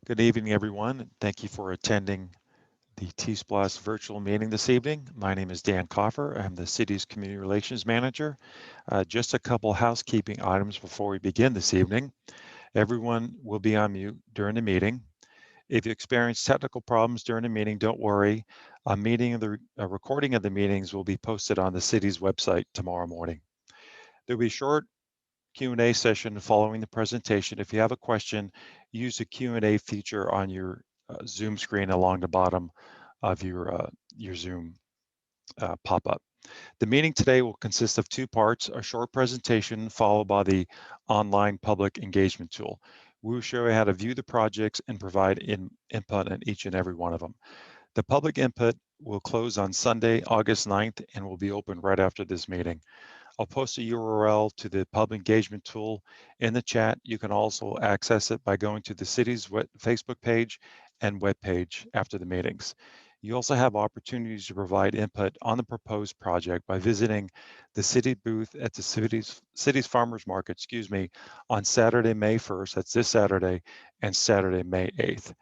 Good evening, everyone. Thank you for attending the TSPLOST virtual meeting this evening. My name is Dan Coffer. I'm the city's Community Relations Manager. Just a couple housekeeping items before we begin this evening. Everyone will be on mute during the meeting. If you experience technical problems during the meeting, don't worry. A recording of the meetings will be posted on the city's website tomorrow morning. There'll be a short Q&A session following the presentation. If you have a question, use the Q&A feature on your Zoom screen along the bottom of your Zoom pop-up. The meeting today will consist of two parts, a short presentation followed by the online public engagement tool. We will show you how to view the projects and provide input on each and every one of them. The public input will close on Sunday, August 9th, and will be open right after this meeting. I'll post a URL to the public engagement tool in the chat. You can also access it by going to the city's Facebook page and web page after the meetings. You also have opportunities to provide input on the proposed project by visiting the city booth at the city's farmers market, on Saturday, May 1st, that's this Saturday, and Saturday, May 8th.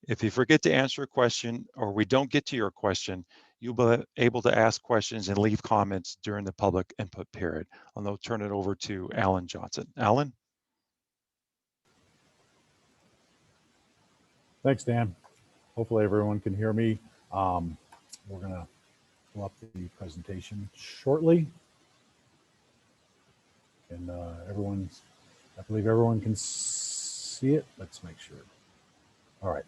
If you forget to answer a question or we don't get to your question, you'll be able to ask questions and leave comments during the public input period. I'll now turn it over to Alan Johnson. Alan? Thanks, Dan. Hopefully everyone can hear me. We're going to pull up the presentation shortly. And I believe everyone can see it. Let's make sure. All right.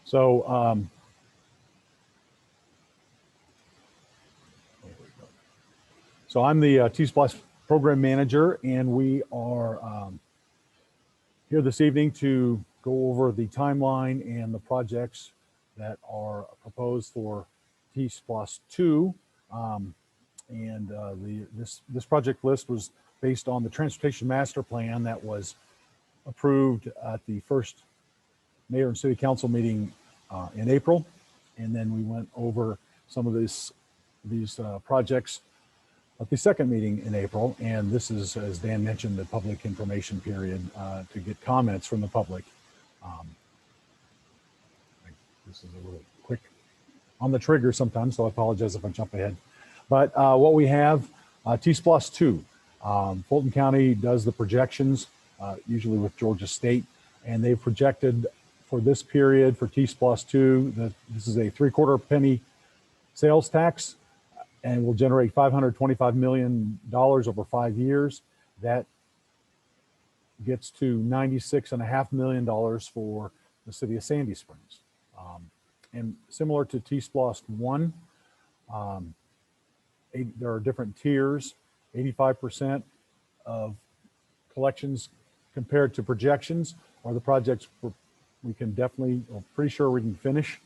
So, there we go. So I'm the TSPLOST program manager, and we are here this evening to go over the timeline and the projects that are proposed for TSPLOST 2. This project list was based on the Transportation Master Plan that was approved at the first Mayor and City Council meeting in April, and then we went over some of these projects at the second meeting in April. And this is, as Dan mentioned, the public information period to get comments from the public. This is a little quick on the trigger sometimes, so I apologize if I jump ahead. But what we have, TSPLOST 2. Fulton County does the projections, usually with Georgia State, and they've projected for this period for TSPLOST 2 that this is a 3/4 penny sales tax and will generate $525 million over 5 years. That gets to $96.5 million for the city of Sandy Springs. And similar to TSPLOST 1, there are different tiers. 85% of collections compared to projections are the projects we can definitely, or pretty sure we can finish.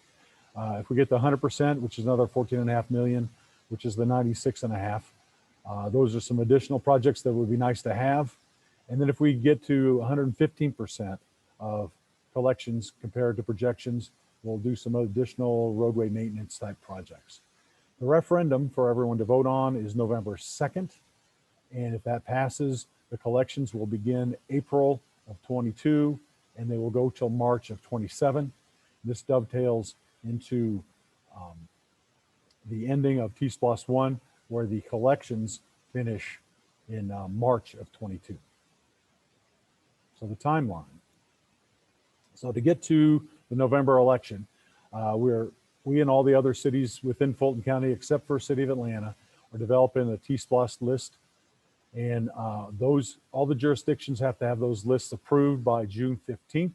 If we get the 100%, which is another $14.5 million, which is the 96.5. Those are some additional projects that would be nice to have. And then if we get to 115% of collections compared to projections, we'll do some additional roadway maintenance type projects. The referendum for everyone to vote on is November 2nd. And if that passes, the collections will begin April of 22, and they will go till March of 27. This dovetails into the ending of TSPLOST 1, where the collections finish in March of 22. So the timeline. So to get to the November election, we and all the other cities within Fulton County, except for City of Atlanta, are developing a TSPLOST list. And all the jurisdictions have to have those lists approved by June 15th.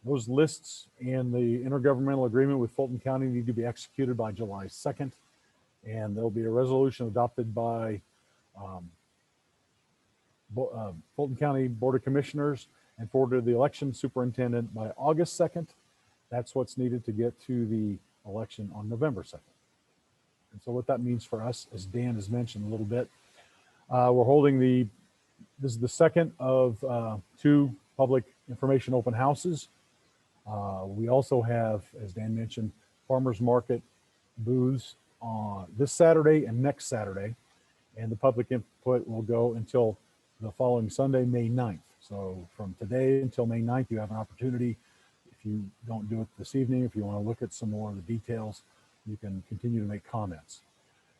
Those lists and the intergovernmental agreement with Fulton County need to be executed by July 2nd. And there'll be a resolution adopted by Fulton County Board of Commissioners and forwarded to the election superintendent by August 2nd. That's what's needed to get to the election on November 2nd. And so what that means for us, as Dan has mentioned a little bit, we're holding this is the second of 2 public information open houses. We also have, as Dan mentioned, farmers market booths on this Saturday and next Saturday, and the public input will go until the following Sunday, May 9th. So from today until May 9th, you have an opportunity. If you don't do it this evening, if you want to look at some more of the details, you can continue to make comments.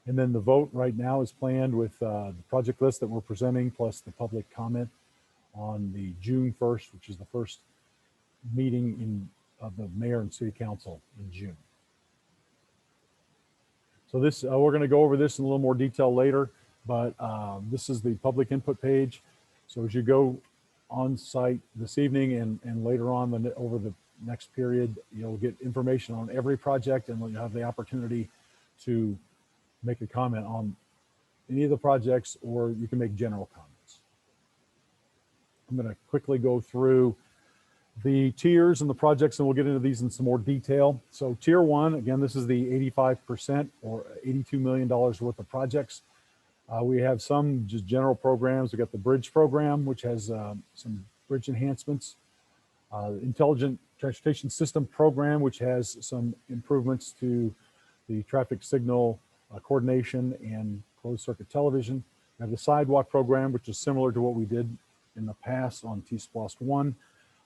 And then the vote right now is planned with the project list that we're presenting, plus the public comment on the June 1st, which is the first meeting of the mayor and city council in June. So this, we're going to go over this in a little more detail later, but this is the public input page. So as you go on site this evening and later on over the next period, you'll get information on every project, and you'll have the opportunity to make a comment on any of the projects, or you can make general comments. I'm going to quickly go through the tiers and the projects, and we'll get into these in some more detail. So tier 1, again, this is the 85% or $82 million worth of projects. We have some just general programs. We got the bridge program, which has some bridge enhancements. Intelligent transportation system program, which has some improvements to the traffic signal coordination and closed circuit television. We have the sidewalk program, which is similar to what we did in the past on TSPLOST 1.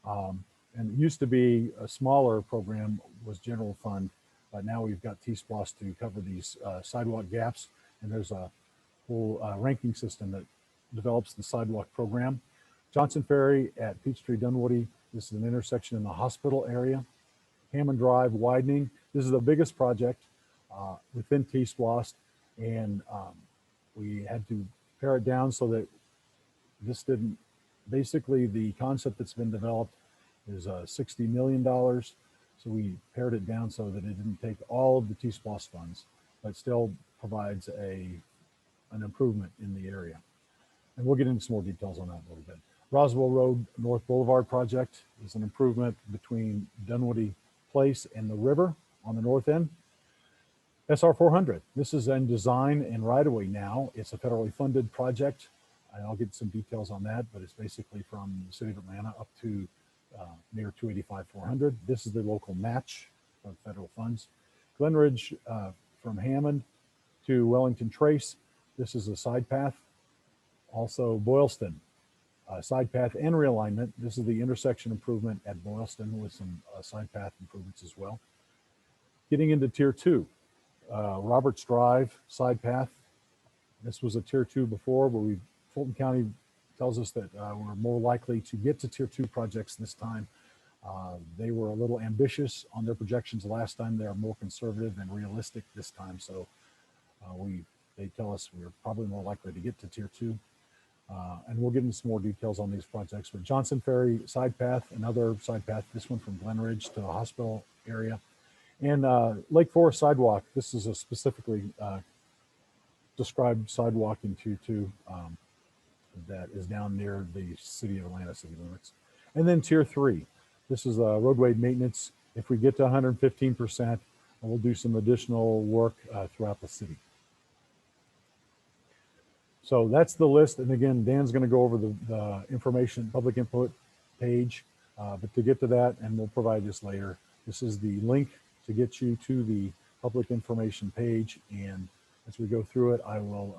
And it used to be a smaller program, was general fund, but now we've got TSPLOST to cover these sidewalk gaps. And there's a whole ranking system that develops the sidewalk program. Johnson Ferry at Peachtree Dunwoody. This is an intersection in the hospital area. Hammond Drive widening. This is the biggest project within TSPLOST, and we had to pare it down so that this didn't, basically the concept that's been developed is $60 million. So we pared it down so that it didn't take all of the TSPLOST funds, but still provides an improvement in the area. And we'll get into some more details on that a little bit. Roswell Road North Boulevard project is an improvement between Dunwoody Place and the river on the north end. SR 400, this is in design and right-of-way now. It's a federally funded project. And I'll get some details on that, but it's basically from the city of Atlanta up to near 285-400. This is the local match of federal funds. Glenridge from Hammond to Wellington Trace. This is a side path. Also Boylston, side path and realignment. This is the intersection improvement at Boylston with some side path improvements as well. Getting into tier 2, Roberts Drive side path. This was a tier 2 before, but Fulton County tells us that we're more likely to get to tier 2 projects this time. They were a little ambitious on their projections last time. They're more conservative and realistic this time. So they tell us we're probably more likely to get to tier 2. And we'll get into some more details on these projects. But Johnson Ferry side path, another side path, this one from Glenridge to the hospital area. And Lake Forest sidewalk, this is a specifically described sidewalk in tier 2 that is down near the city of Atlanta city limits. And then tier 3, this is roadway maintenance. If we get to 115%, we'll do some additional work throughout the city. So that's the list. And again, Dan's going to go over the information, public input page. But to get to that, and we'll provide this later, this is the link to get you to the public information page. And as we go through it, I will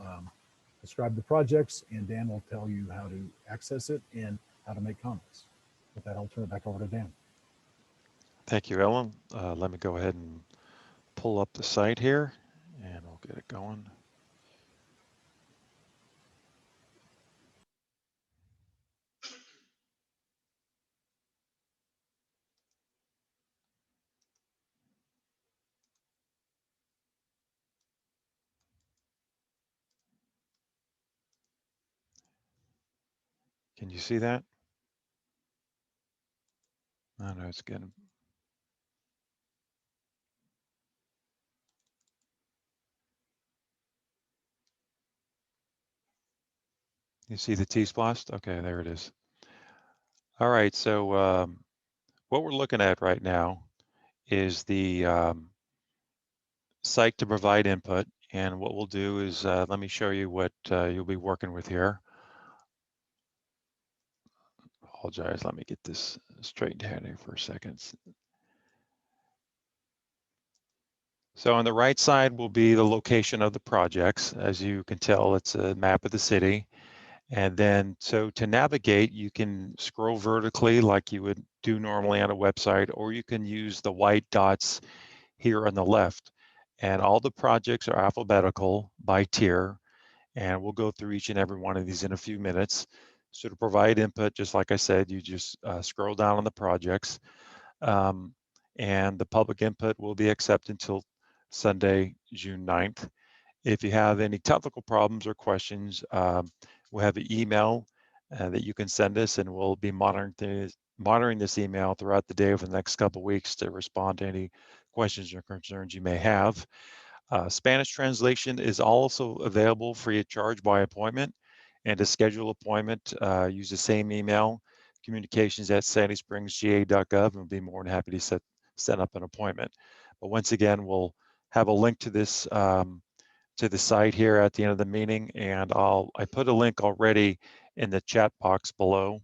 describe the projects, and Dan will tell you how to access it and how to make comments. With that, I'll turn it back over to Dan. Thank you, Ellen. Let me go ahead and pull up the site here, and we'll get it going. Can you see that? I know it's getting. You see the TSPLOST? Okay, there it is. All right, so what we're looking at right now is the site to provide input. And what we'll do is, let me show you what you'll be working with here. Apologize, let me get this straightened out here for a second. So on the right side will be the location of the projects. As you can tell, it's a map of the city. And then, so to navigate, you can scroll vertically like you would do normally on a website, or you can use the white dots here on the left. And all the projects are alphabetical by tier, and we'll go through each and every one of these in a few minutes. So to provide input, just like I said, you just scroll down on the projects, and the public input will be accepted until Sunday, June 9th. If you have any technical problems or questions, we'll have an email that you can send us, and we'll be monitoring this email throughout the day over the next couple of weeks to respond to any questions or concerns you may have. Spanish translation is also available free of charge by appointment. And to schedule appointment, use the same email, communications@sandyspringsga.gov, and we'll be more than happy to set up an appointment. But once again, we'll have a link to this to the site here at the end of the meeting, and I put a link already in the chat box below.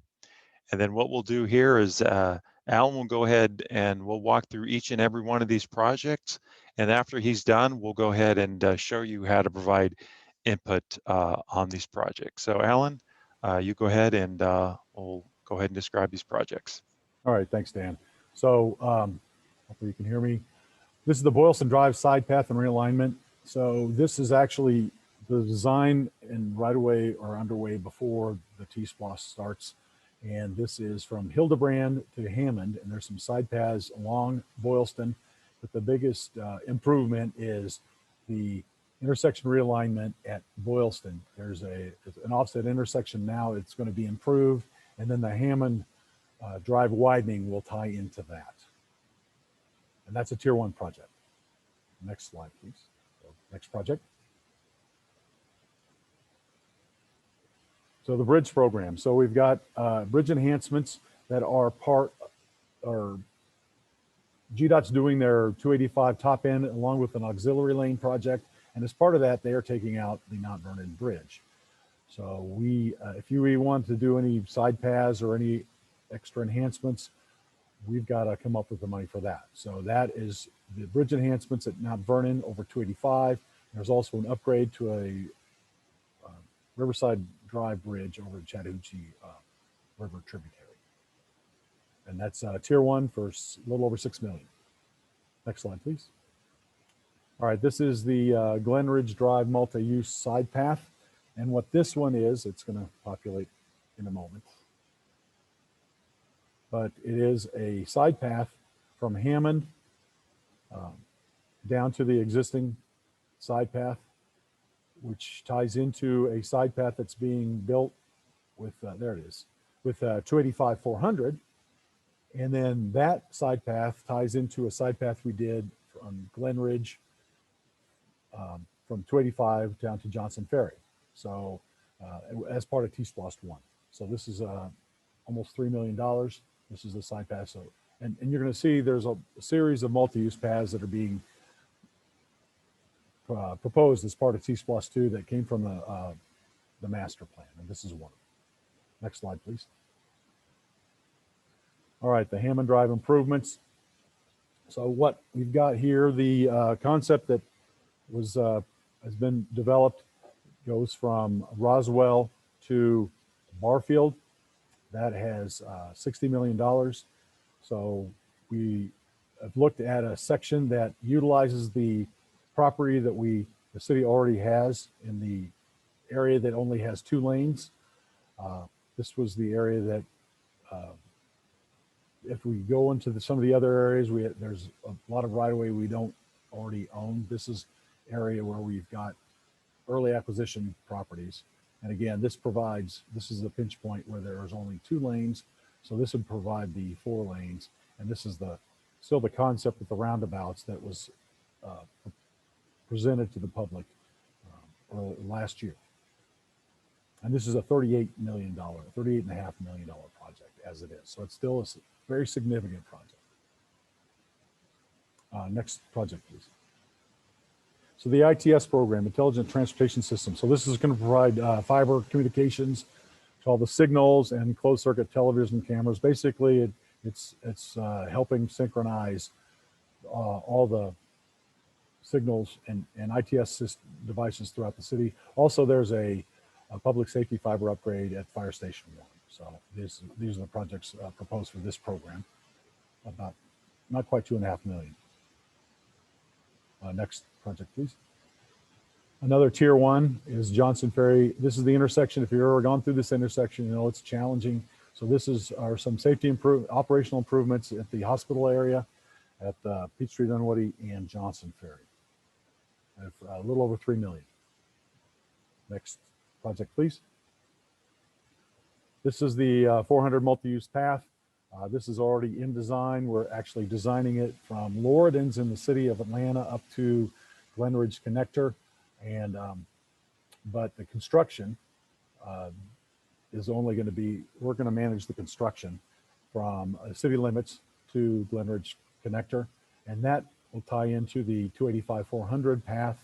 And then what we'll do here is Alan will go ahead and we'll walk through each and every one of these projects. And after he's done, we'll go ahead and show you how to provide input on these projects. So Alan, you go ahead and we'll go ahead and describe these projects. All right, thanks, Dan. So hopefully you can hear me. This is the Boylston Drive side path and realignment. So this is actually the design and right-of-way are underway before the TSPLOST starts. And this is from Hildebrand to Hammond, and there's some side paths along Boylston. But the biggest improvement is the intersection realignment at Boylston. There's an offset intersection now. It's going to be improved. And then the Hammond Drive widening will tie into that. And that's a tier 1 project. Next slide, please. Next project. So the bridge program. So we've got bridge enhancements that are GDOT's doing their 285 top end along with an auxiliary lane project. And as part of that, they are taking out the Mount Vernon Bridge. So if you want to do any side paths or any extra enhancements, we've got to come up with the money for that. So that is the bridge enhancements at Mount Vernon over 285. There's also an upgrade to a Riverside Drive bridge over the Chattahoochee River tributary. And that's tier 1 for a little over $6 million. Next slide, please. All right, this is the Glen Ridge Drive multi-use side path. And what this one is, it's going to populate in a moment. But it is a side path from Hammond down to the existing side path, which ties into a side path that's being built with, there it is, with 285-400. And then that side path ties into a side path we did from Glen Ridge from 285 down to Johnson Ferry. So as part of TSPLOST 1. So this is almost $3 million. This is the side path. So, and you're going to see there's a series of multi-use paths that are being proposed as part of TSPLOST 2 that came from the master plan. And this is one of them. Next slide, please. All right, the Hammond Drive improvements. So what we've got here, the concept that has been developed goes from Roswell to Barfield. That has $60 million. So we have looked at a section that utilizes the property that the city already has in the area that only has 2 lanes. This was the area that if we go into some of the other areas, there's a lot of right-of-way we don't already own. This is area where we've got early acquisition properties. And again, this is the pinch point where there's only 2 lanes. So this would provide the 4 lanes. And this is still the concept with the roundabouts that was presented to the public last year. And this is a $38.5 million project as it is. So it's still a very significant project. Next project, please. So the ITS program, Intelligent Transportation System. So this is going to provide fiber communications to all the signals and closed circuit television cameras. Basically, it's helping synchronize all the signals and ITS devices throughout the city. Also, there's a a public safety fiber upgrade at Fire Station 1. So these are the projects proposed for this program. About not quite 2.5 million. Next project, please. Another tier 1 is Johnson Ferry. This is the intersection. If you've ever gone through this intersection, you know it's challenging. So this are some safety operational improvements at the hospital area, at Peachtree, Dunwoody, and Johnson Ferry. A little over 3 million. Next project, please. This is the 400 multi-use path. This is already in design. We're actually designing it from Loredans in the city of Atlanta up to Glenridge Connector. And but the construction is only going to be, we're going to manage the construction from city limits to Glenridge Connector. And that will tie into the 285-400 path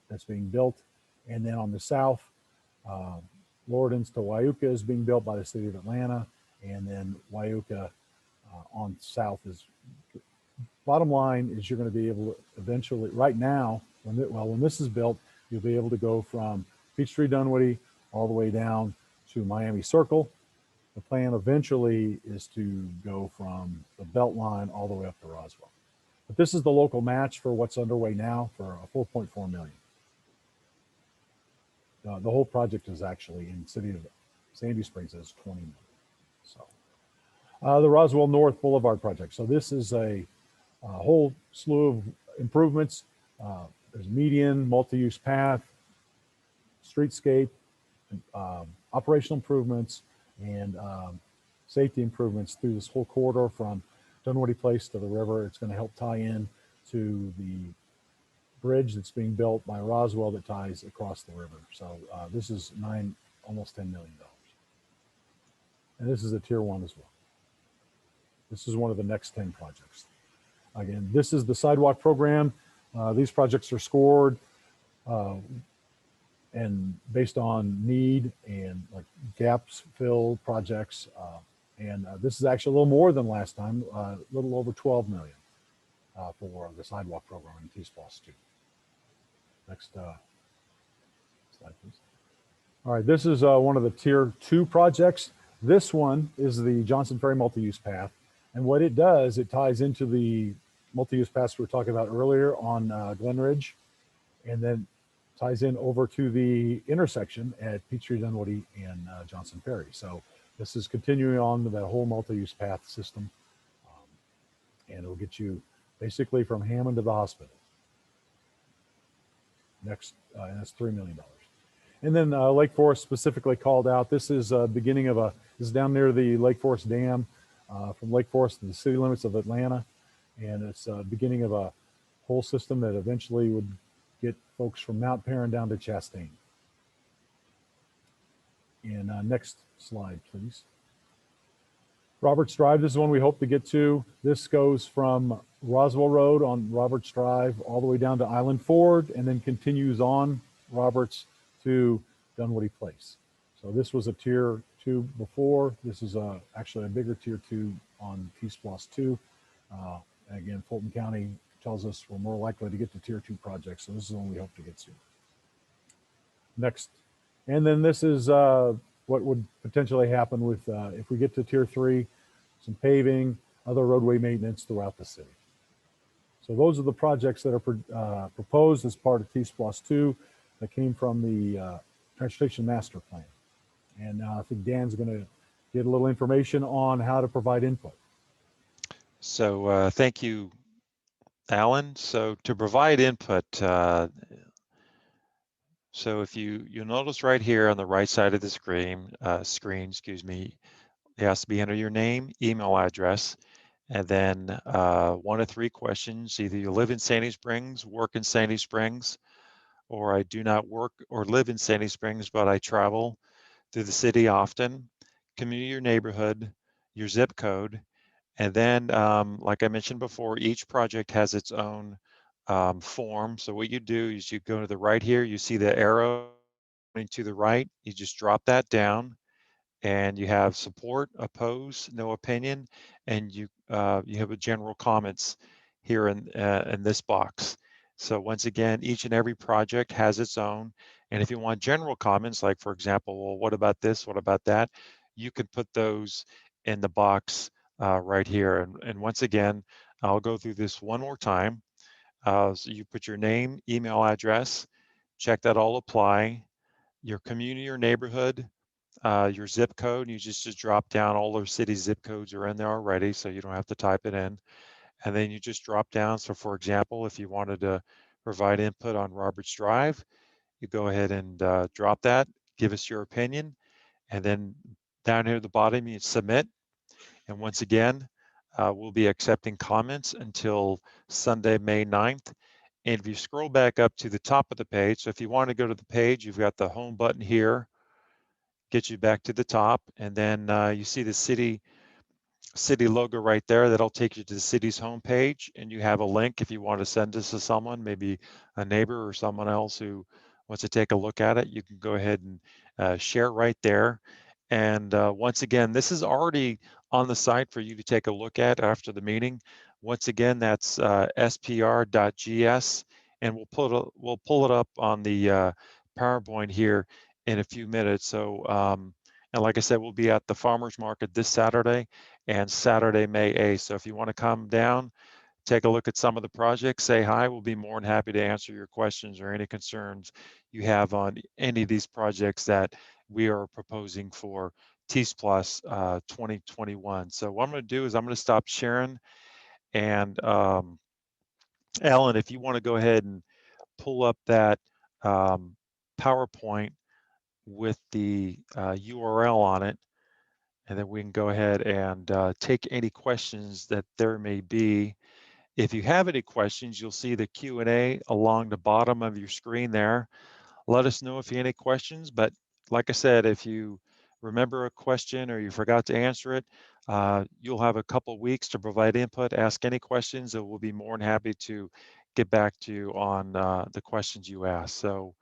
that's being built. And then on the south, Loredans to Wyuka is being built by the city of Atlanta. And then Wyuka on south is, bottom line is you're going to be able to eventually, right now, when this is built, you'll be able to go from Peachtree, Dunwoody, all the way down to Miami Circle. The plan eventually is to go from the Beltline all the way up to Roswell. But this is the local match for what's underway now for a 4.4 million. The whole project is actually in city of Sandy Springs is 20 million. So the Roswell North Boulevard project. So this is a whole slew of improvements. There's median, multi-use path, streetscape, operational improvements, and safety improvements through this whole corridor from Dunwoody Place to the river. It's going to help tie in to the bridge that's being built by Roswell that ties across the river. So this is almost $10 million. And this is a tier 1 as well. This is one of the next 10 projects. Again, this is the sidewalk program. These projects are scored and based on need and like gaps filled projects. And this is actually a little more than last time, a little over 12 million for the sidewalk program in TSPLOST 2. Next slide, please. All right, this is one of the tier 2 projects. This one is the Johnson Ferry multi-use path. And what it does, it ties into the multi-use paths we were talking about earlier on Glenridge, and then ties in over to the intersection at Peachtree, Dunwoody, and Johnson Ferry. So this is continuing on that whole multi-use path system, and it'll get you basically from Hammond to the hospital. Next, and that's $3 million. And then Lake Forest specifically called out. This is beginning of this is down near the Lake Forest Dam, from Lake Forest to the city limits of Atlanta. And it's beginning of a whole system that eventually would get folks from Mount Perrin down to Chastain. And next slide, please. Roberts Drive, this is one we hope to get to. This goes from Roswell Road on Roberts Drive all the way down to Island Ford and then continues on Roberts to Dunwoody Place. So this was a tier 2 before. This is actually a bigger tier 2 on TSPLOST 2. Again, Fulton County tells us we're more likely to get to tier 2 projects. So this is one we hope to get to. Next. And then this is what would potentially happen with if we get to tier 3, some paving, other roadway maintenance throughout the city. So those are the projects that are proposed as part of TSPLOST 2 that came from the Transportation Master Plan. And I think Dan's going to get a little information on how to provide input. So thank you, Alan. So to provide input, so if you'll notice right here on the right side of the screen, it has to be under your name, email address, and then 1 of 3 questions. Either you live in Sandy Springs, work in Sandy Springs, or I do not work or live in Sandy Springs, but I travel through the city often. Community, your neighborhood, your zip code, and then like I mentioned before, each project has its own form. So what you do is you go to the right here, you see the arrow to the right, you just drop that down, and you have support, oppose, no opinion, and you have a general comments here in this box. So once again, each and every project has its own. And if you want general comments, like for example, well, what about this? What about that? You can put those in the box right here. And once again, I'll go through this one more time. So you put your name, email address, check that all apply, your community or neighborhood, your zip code. You just drop down all those city zip codes are in there already, so you don't have to type it in. And then you just drop down. So for example, if you wanted to provide input on Roberts Drive, you go ahead and drop that, give us your opinion, and then down here at the bottom, you submit. And once again, we'll be accepting comments until Sunday, May 9th. And if you scroll back up to the top of the page, so if you want to go to the page, you've got the home button here, get you back to the top, and then you see the city logo right there. That'll take you to the city's homepage, and you have a link if you want to send this to someone, maybe a neighbor or someone else who wants to take a look at it. You can go ahead and share right there. And once again, this is already on the site for you to take a look at after the meeting. Once again, that's spr.gs, and we'll pull it up on the PowerPoint here in a few minutes. So, and like I said, we'll be at the farmers market this Saturday and Saturday, May 8th. So if you want to come down, take a look at some of the projects, say hi. We'll be more than happy to answer your questions or any concerns you have on any of these projects that we are proposing for TSPLOST 2021. So what I'm going to do is I'm going to stop sharing. And Alan, if you want to go ahead and pull up that PowerPoint with the URL on it, and then we can go ahead and take any questions that there may be. If you have any questions, you'll see the Q&A along the bottom of your screen there. Let us know if you have any questions, but like I said, if you remember a question or you forgot to answer it, you'll have a couple weeks to provide input, ask any questions, and we'll be more than happy to get back to you on the questions you asked. So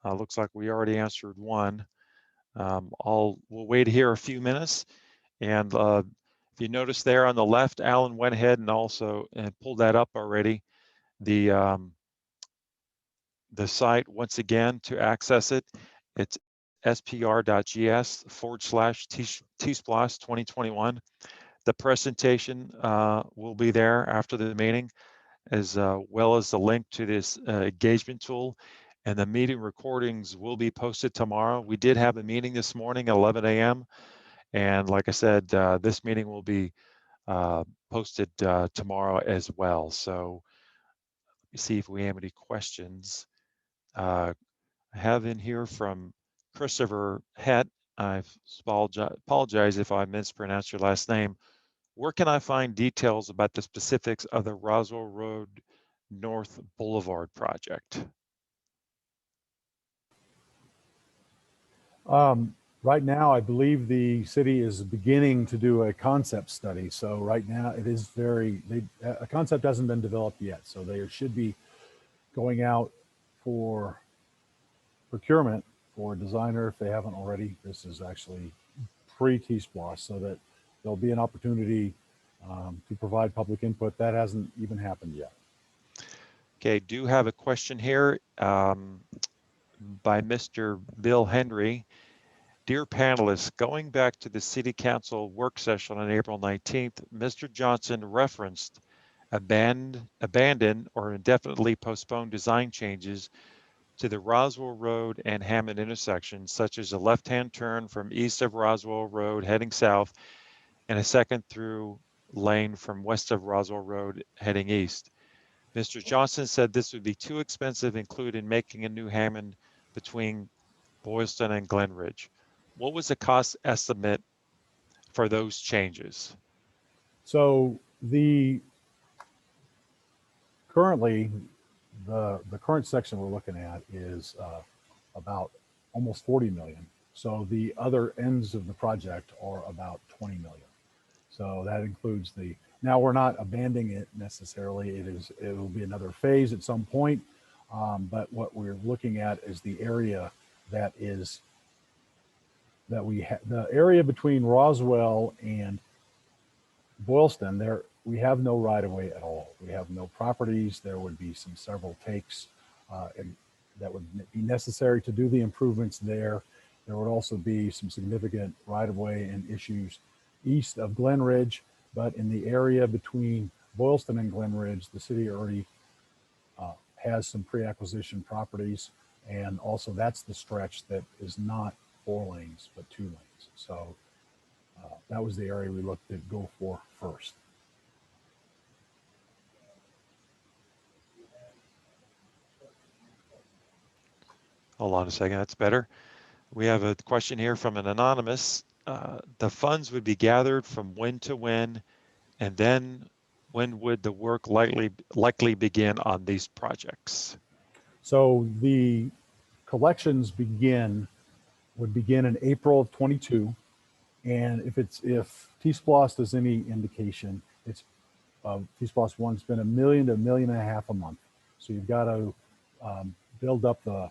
looks like we already answered one. We'll wait here a few minutes. And if you notice there on the left, Alan went ahead and also pulled that up already. The site, once again, to access it, it's spr.gs/TSPLOST 2021. The presentation will be there after the meeting, as well as the link to this engagement tool. And the meeting recordings will be posted tomorrow. We did have a meeting this morning at 11 a.m. And like I said, this meeting will be posted tomorrow as well. So let me see if we have any questions. I have in here from Christopher Het. I apologize if I mispronounced your last name. Where can I find details about the specifics of the Roswell Road North Boulevard project? Right now, I believe the city is beginning to do a concept study. So right now it is a concept hasn't been developed yet. So they should be going out for procurement for a designer if they haven't already. This is actually pre-TSPLOST, so that there'll be an opportunity to provide public input. That hasn't even happened yet. Okay, do have a question here by Mr. Bill Henry. Dear panelists, going back to the City Council work session on April 19th, Mr. Johnson referenced abandoned or indefinitely postponed design changes to the Roswell Road and Hammond intersection, such as a left-hand turn from east of Roswell Road heading south and a second through lane from west of Roswell Road heading east. Mr. Johnson said this would be too expensive, including making a new Hammond between Boylston and Glen Ridge. What was the cost estimate for those changes? So currently, the current section we're looking at is about almost 40 million. So the other ends of the project are about 20 million. So that includes now we're not abandoning it necessarily. It will be another phase at some point. But what we're looking at is the area the area between Roswell and Boylston. we have no right of way at all. We have no properties. There would be several takes and that would be necessary to do the improvements there. There would also be some significant right of way and issues east of Glen Ridge, but in the area between Boylston and Glen Ridge, the city already has some pre-acquisition properties, and also that's the stretch that is not 4 lanes but 2 lanes. So that was the area we looked to go for first. Hold on a second, that's better. We have a question here from an anonymous. The funds would be gathered from when to when, and then when would the work likely begin on these projects? So the collections would begin in April of 22. And if TSPLOST is any indication, it's TSPLOST 1's been $1 million to $1.5 million a month. So you've got to build up the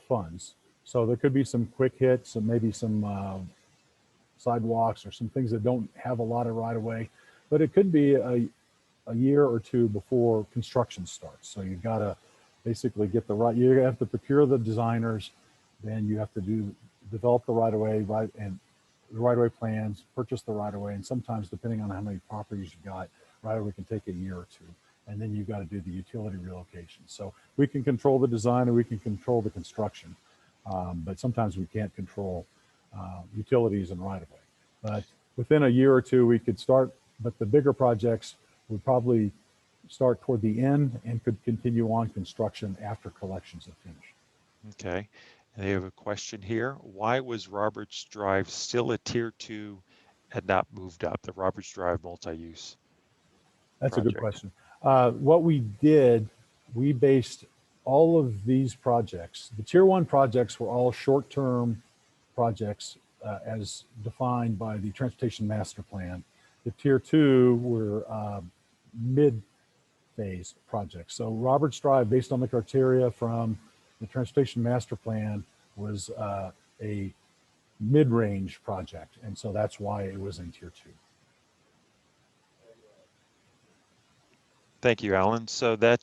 funds. So there could be some quick hits and maybe some sidewalks or some things that don't have a lot of right of way, but it could be a year or two before construction starts. So you've got to basically get you have to procure the designers, then you have to develop the right of way, and the right of way plans, purchase the right of way, and sometimes depending on how many properties you've got, right of way can take a year or two. And then you've got to do the utility relocation. So we can control the design and we can control the construction, but sometimes we can't control utilities and right of way. But within a year or two, we could start, but the bigger projects would probably start toward the end and could continue on construction after collections have finished. Okay, and they have a question here. Why was Roberts Drive still a tier 2 and not moved up, the Roberts Drive multi-use? That's project? A good question. What we did, we based all of these projects, the tier 1 projects were all short-term projects as defined by the Transportation Master Plan. The tier 2 were mid-phase projects. So Roberts Drive, based on the criteria from the Transportation Master Plan, was a mid-range project. And so that's why it was in tier 2. Thank you, Alan. So that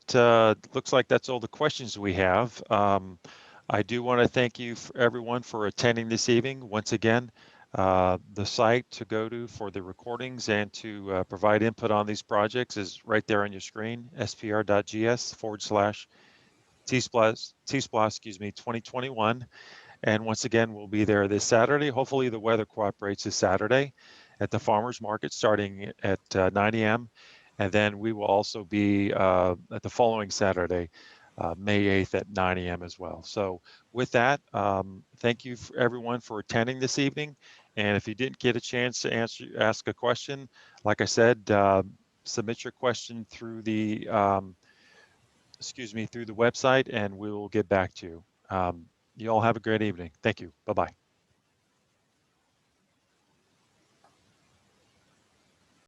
looks like that's all the questions we have. I do want to thank you everyone for attending this evening. Once again, the site to go to for the recordings and to provide input on these projects is right there on your screen, spr.gs/TSPLOST 2021. And once again, we'll be there this Saturday. Hopefully the weather cooperates this Saturday at the farmers market starting at 9 a.m. And then we will also be at the following Saturday, May 8th at 9 a.m. as well. So with that, thank you everyone for attending this evening. And if you didn't get a chance to ask a question, like I said, submit your question through the, through the website, and we will get back to you. You all have a great evening. Thank you. Bye-bye.